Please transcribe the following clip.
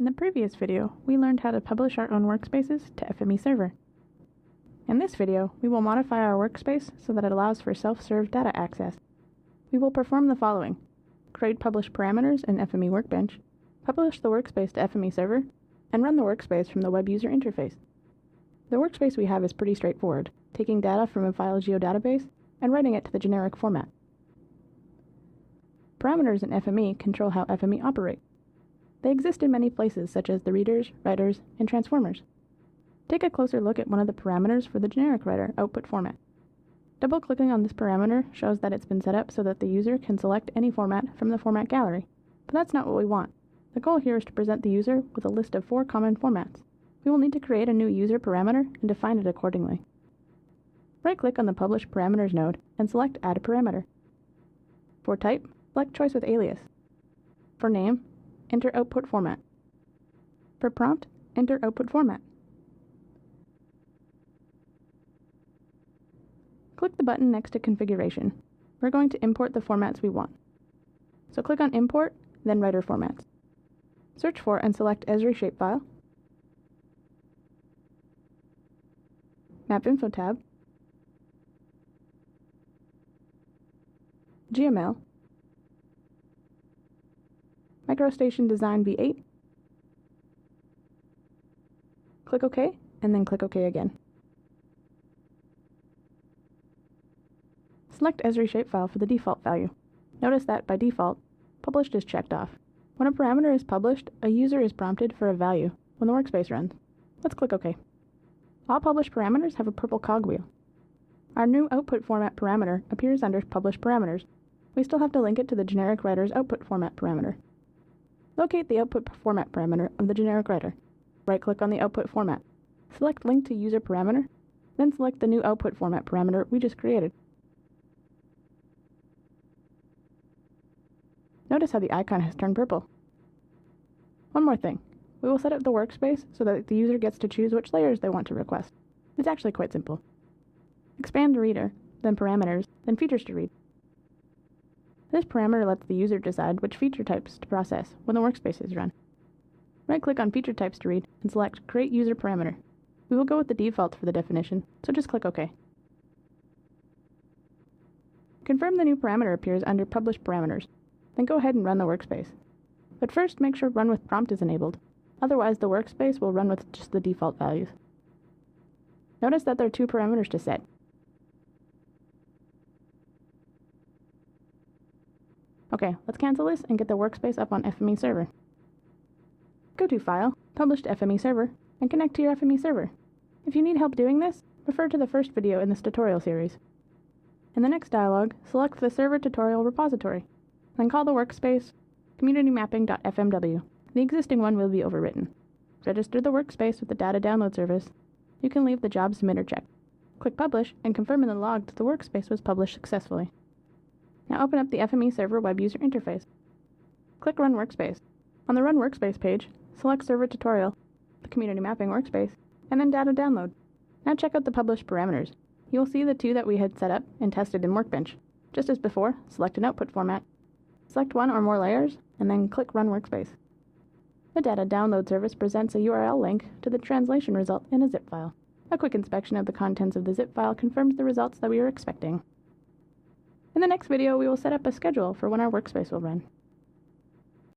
In the previous video, we learned how to publish our own workspaces to FME server. In this video, we will modify our workspace so that it allows for self-serve data access. We will perform the following: create publish parameters in FME Workbench, publish the workspace to FME server, and run the workspace from the web user interface. The workspace we have is pretty straightforward, taking data from a file geodatabase and writing it to the generic format. Parameters in FME control how FME operate. They exist in many places, such as the readers, writers, and transformers. Take a closer look at one of the parameters for the generic writer output format. Double-clicking on this parameter shows that it's been set up so that the user can select any format from the format gallery, but that's not what we want. The goal here is to present the user with a list of 4 common formats. We will need to create a new user parameter and define it accordingly. Right-click on the Publish Parameters node and select Add a Parameter. For type, select Choice with Alias. For name, enter output format. For prompt, enter output format. Click the button next to Configuration. We're going to import the formats we want. So click on Import, then Writer Formats. Search for and select Esri shapefile, Map Info tab, GML, MicroStation Design V8, click OK, and then click OK again. Select Esri shapefile for the default value. Notice that, by default, Published is checked off. When a parameter is published, a user is prompted for a value when the workspace runs. Let's click OK. All published parameters have a purple cogwheel. Our new output format parameter appears under Published Parameters. We still have to link it to the generic writer's output format parameter. Locate the output format parameter of the generic writer. Right-click on the output format. Select Link to User Parameter, then select the new output format parameter we just created. Notice how the icon has turned purple. One more thing. We will set up the workspace so that the user gets to choose which layers they want to request. It's actually quite simple. Expand the reader, then parameters, then features to read. This parameter lets the user decide which feature types to process when the workspace is run. Right-click on Feature Types to read and select Create User Parameter. We will go with the default for the definition, so just click OK. Confirm the new parameter appears under Publish Parameters. Then go ahead and run the workspace. But first, make sure Run with Prompt is enabled. Otherwise, the workspace will run with just the default values. Notice that there are 2 parameters to set. Okay, let's cancel this and get the workspace up on FME server. Go to File, Publish to FME server, and connect to your FME server. If you need help doing this, refer to the first video in this tutorial series. In the next dialog, select the Server Tutorial repository. Then call the workspace communitymapping.fmw. The existing one will be overwritten. Register the workspace with the data download service. You can leave the job submitter checked. Click Publish and confirm in the log that the workspace was published successfully. Now open up the FME server web user interface. Click Run Workspace. On the Run Workspace page, select Server Tutorial, the Community Mapping workspace, and then Data Download. Now check out the published parameters. You will see the 2 that we had set up and tested in Workbench. Just as before, select an output format. Select 1 or more layers, and then click Run Workspace. The Data Download service presents a URL link to the translation result in a zip file. A quick inspection of the contents of the zip file confirms the results that we were expecting. In the next video, we will set up a schedule for when our workspace will run.